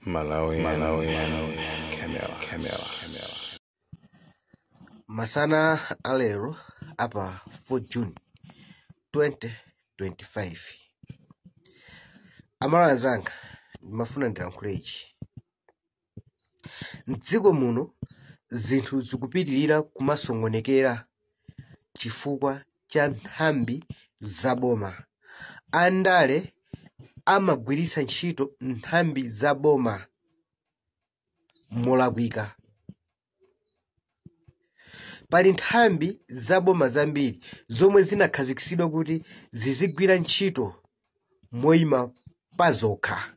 Malawian Camera. Masana alero apa 4 June 2025. Amara zanga mafuna ndirankulechi. Mdziko muno zinthu zikupitirira kumasongonekera chifukwa cha nthambi zaboma. Andale amagwirisa ntchito nthambi zaboma molakwika. Pali nthambi zaboma zambiri zomwe zinakhazikitsidwa kuti zizigwira ntchito moyima pazokha.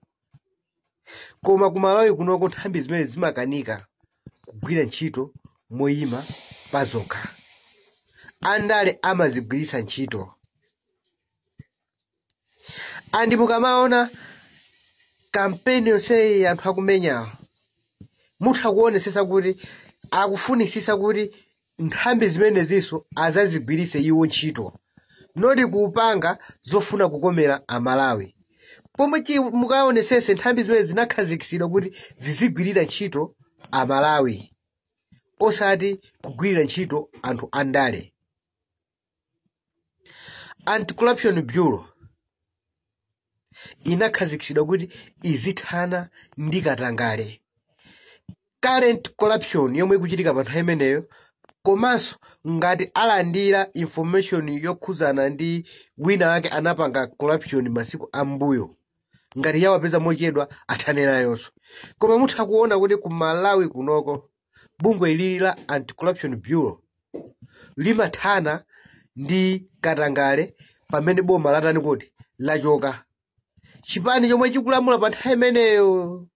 Koma ku Malawi kunoko nthambi zimene zimakanika kugwira ntchito moyima pazokha. Andale amazigwirisa ntchito. Andi mukamaona kampeni yonse anthu akumenya mutha kuonesesa kuti akufunisisa kuti nthambi zimene ziso azazigwirise iwo ntchito, noti kupanga zofuna kukomera Amalawi. Pomwe mukaonesese nthambi zimene zinakhazikitsidwa kuti zizigwirira ntchito Amalawi osati kugwirira ntchito anthu andale. Anti-Corruption Bureau inakhazikitsidwa kuti izithana ndi katangale. Current corruption yomwe ikuchitika pa nthawi imeneyo, komanso ngati alandira information yokhuzana ndi wina wake anapanga corruption masiku ambuyo, ngati yawapeza mochedwa athane nayonso. Koma mutha kuona kuti ku Malawi kunoko bungwe ili la Anti-Corruption Bureau limathana ndi katangale pamene boma latani kuti lachoka. Chipani chomwe chikulamula pa nthawi imeneyo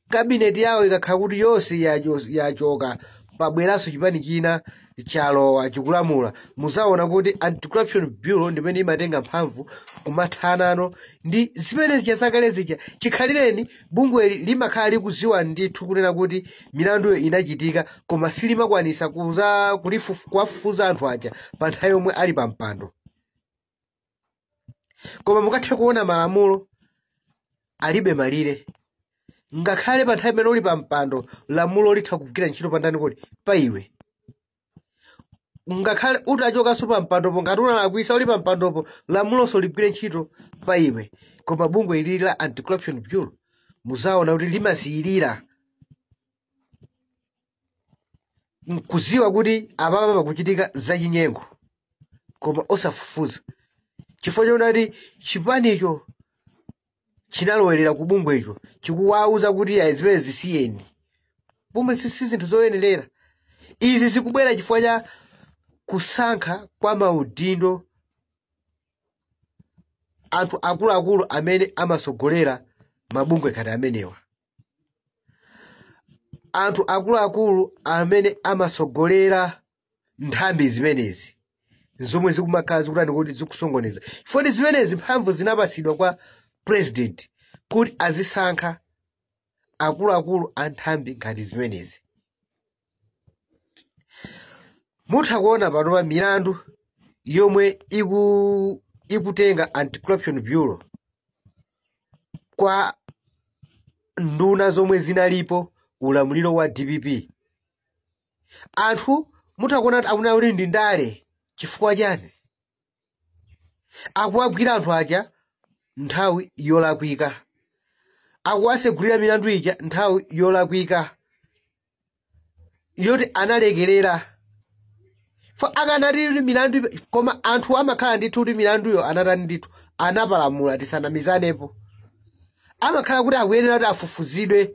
kabineti yawo ikakhala kuti yonse yachoka, pabweranso chipani china chalowa chikulamula, muzaona kuti Anti-Corruption Bureau ndimene imatenga mphamvu kumathanano ndi zimene zichazakale zija. Chikhalireni bungwe limakhala likuziwa ndithu kunena kuti milanduyo inachitika, koma silimakwanisa kuwafufuza anthu aja pa nthawi yomwe ali pa mpando. Koma mukathe kuona malamulo alibe malire. Ngakhale pa nthawi imene uli pa mpando lamulo litha kugwira ntchito pandani kuti pa iwe. Ngakhale utachokanso pa mpandopo ngati unalakwisa uli pa mpandopo lamulonso ligwire ntchito pa iwe. Koma bungwe ili la Anti-Corruption Bureau muzaona kuti limasiyirira kuziwa kuti apapa pakuchitika zachinyengo koma osafufuza. Chifukwa chonati chipanicho chinalowerera ku bungwe icho chikuwauza kuti zimene zisiyeni. Bungwe si zinthu zoyenerera. Izi zikubwera chifukwa cha kusankha kwa maudindo anthu akuluakulu amene amasogolera mabungwe ngati amenewa. Anthu akuluakulu amene amasogolera nthambi zimenezi zomwe zikumakhala zikutani kuti zikusongoneza. Chifukwa zimenezi mphamvu zinapasidwa kwa president kuti azisankha akuluakulu a nthambi ngati zimenezi. Mutha kuona panopa milandu yomwe ikutenga Anti-Corruption Bureau kwa nduna zomwe zinalipo ulamuliro wa DPP. Anthu mutha kuona kuti akuna kuti ndi ndale. Chifukwa chani? Akuwagwira anthu aja nthawi yolakwika. Akuwasegulira milandu ija nthawi yolakwika yoti analekerera. Fa akanati milandu koma anthu amakhala ndithu kuti milanduyo anatani ndithu anapalamula tisanamizanepo. Amakhala kuti akuyenera kuti afufuzidwe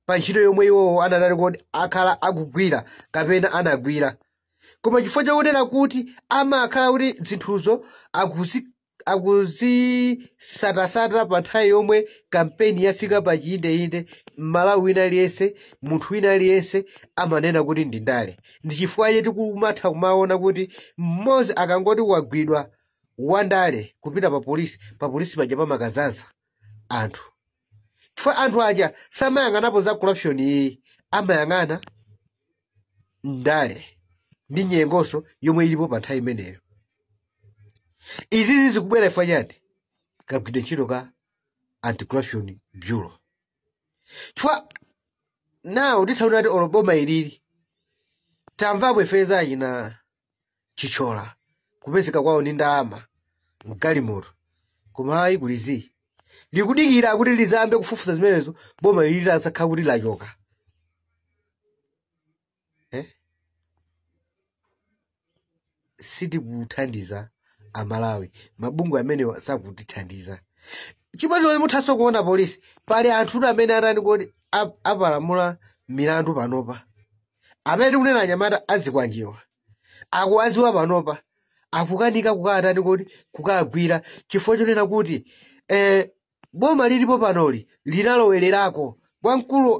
pa ntchito yomwe iwowo anatani kuti akhala akugwira kapena anagwira. Koma chifukwa chakunena kuti amakhala kuti zinthuzo akuzisatasata pa nthawi yomwe kampeni yafika pa chiyindeinde, Malawi wina aliyense, munthu wina aliyense amanena kuti ndi ndale. Ndi chifukwa cheti kumatha kumaona kuti mmodzi akangoti wagwidwa wandale kupita pa polisi paja pamakazaza anthu. Chifukwa anthu aja samayang'anapo za corruption iyi, amayang'ana ndale ndi nyengoso yomwe ilipo pa nthawi imeneyo. Izizi zikubwera chifukwa chani? Kagwidwe ntchito ka Anti-Corruption Bureau. chifukwa nawo tithauna ati oloboma ilili tamvapo ifeza ina chichola kupezeka kwawo ndi ndalama mgalimoto koma hayi kulizi likudikira kuti lizambe kufufuza zimenezo boma ilili asakha kuti lachoka siti kuthandiza amalawi mabungwe amene sakutithandiza chimodzi muthaso kuona polisi pali anthu amene atani kuti apalamula milandu panopa amene kunena anyamata azikwanjiwa akuwaziwa panopa akukanika kukatani kuti kukagwira chifukwa chonena kuti boma lilipo panoli linalowererako wamkulu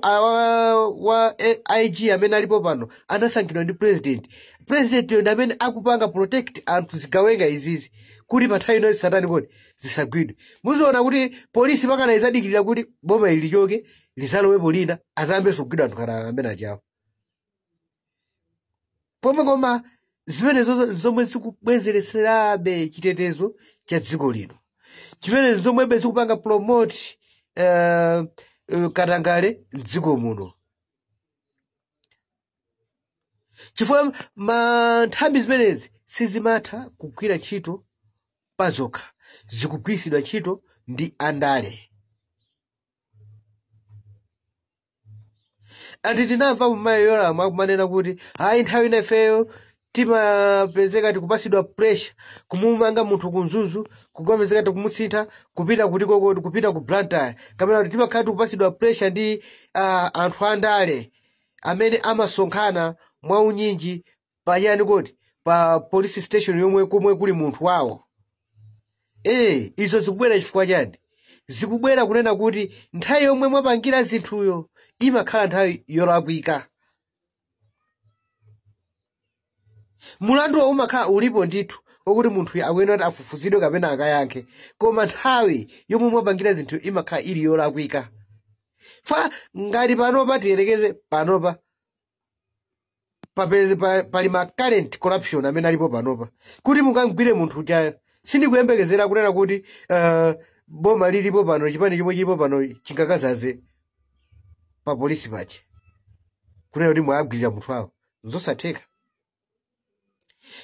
wa IG amene alipo pano anasankhidwa ndi president yo amene akupanga protect anthu zigawenga izizi kuti pathayi ino satani kuti zisagwidwe muziona kuti polisi pakana izadikirira kuti boma ili lichoke lisalowepo lina azambe sogwidwa anthu kana amene achawo pomwe koma zimene zomwe zikubwezereserabe chitetezo cha dziko lino chimene zomwebe zikupanga promote katangale mdziko muno chifukwa nthambi zimenezi sizimatha kugwira ntchito pazokha zikugwiritsidwa ntchito ndi andale ati tinamva mmayi yolamwa akumanena kuti hayi nthawi inafeyo timapezeka tikupasidwa pressure kumumanga munthu kunzuzu kukapezeka tikumusintha kupita kutikokoti kupita ku Blantyre kamena kuti timakhala tikupasidwa pressure ndi anthu andale amene amasonkhana mwa unyinji pachani kuti pa police station yomwe komwe kuli munthu wawo izo zikubwera chifukwa chani zikubwera kunena kuti nthawi yomwe mwapangira zinthuyo imakhala nthawi yolakwika mulandu umakhala ulipo ndithu okuti munthu akuyenera kuti afufuzidwe kapena akayankhe koma nthawi yomwe mwapangira zinthu imakhala ili yolakwika fa ngati panopa tiyerekeze panopa pali ma current corruption amene alipo panopa kuti mukangwire munthu uchayo sindikuyembekezera kunena kuti boma lilipo pano chipani chomwe chilipo pano chingakazaze pa polisi pache kunena kuti mwagwirira munthu awo nzosatheka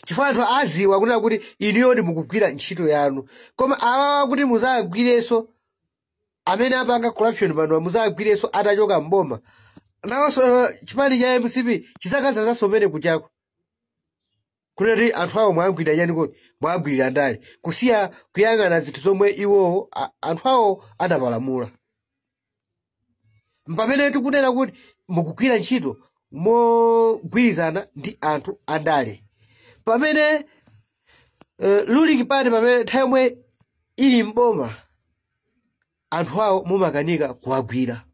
chifukwa anthu aziwa kunena kuti inuyoni mukugwira ntchito yanu koma awawa kuti muzagwireso amene apanga corruption pano muzagwireso atachoka mboma nawonso chipani cha MCP chisakazazanso mene kuchako kunena kuti anthu awo mwagwirira chani kuti mwagwirira ndale kusiya kuyang'ana zinthu zomwe iwowo anthu awo anapalamula mpamene tikunena kuti mukugwira ntchito mogwirizana ndi anthu andale pamene ruling party pamene nthawi yomwe ili mboma anthu awo mumakanika kuwagwira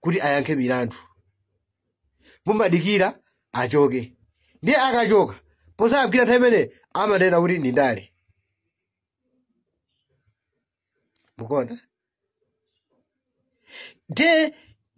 kuti ayankhe milandu mumadikira achoke ndi akachoka posagwira nthawi imene amanena kuti ndi ndale mukonda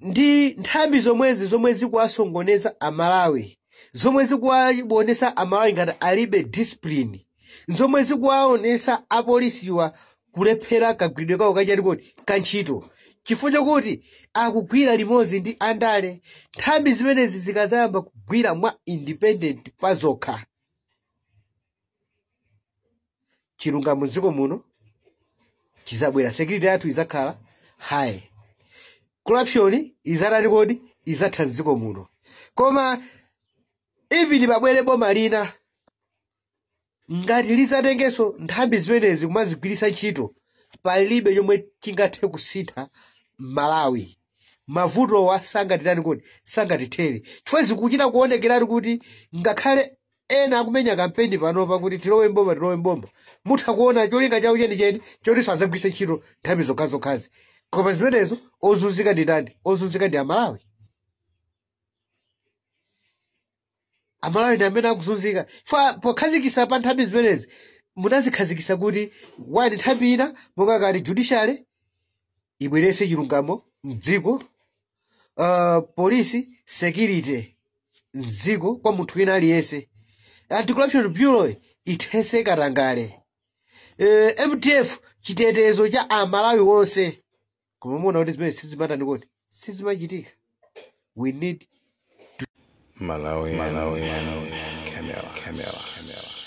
ndi nthambi zomwe zikuwasongoneza amalawi zomwe zikuwaonesa amalawi ngati alibe discipline zomwe zikuwaonesa apolisiwa kulephera kagwidwe kawo kachani kuti kantchito chifukwa chokuti akugwira limodzi ndi andale nthambi zimenezi zikazayamba kugwira mwa independent pazokha chilungamo m'dziko muno chizabwera security yathu izakhala high corruption izatani kodi izatha m'dziko muno koma even pabwere boma lina ngati lizatengenso nthambi zimenezi kumazigwiritsa ntchito palibe chomwe chingathe kusintha Malawi mavuto wa sangatitani kodi sangatithere chifukwa zikuchita kuonekeratu kuti ngakhale ena akumenya kampeni panopa kuti tilowe mboma mutha kuona cholinga chawo chenicheni choti sazagwiritsa ntchito nthambi zokhazokhazi koma zimenezo ozunzika ndi ndani ozunzika ndi amalawi ndi amene akuzunzika pokhazikisa pa nthambi zimenezi munazikhazikisa kuti wani nthambi ina monga ngati judiciary ibwerese chilungamo m'dziko polisi security m'dziko kwa munthu wina aliyense anti-corruption bureau ithese katangale MTF chitetezo cha amalawi wonse koma muona kuti zimene sizimatani kodi sizimachitika. We need Malawi, Camera.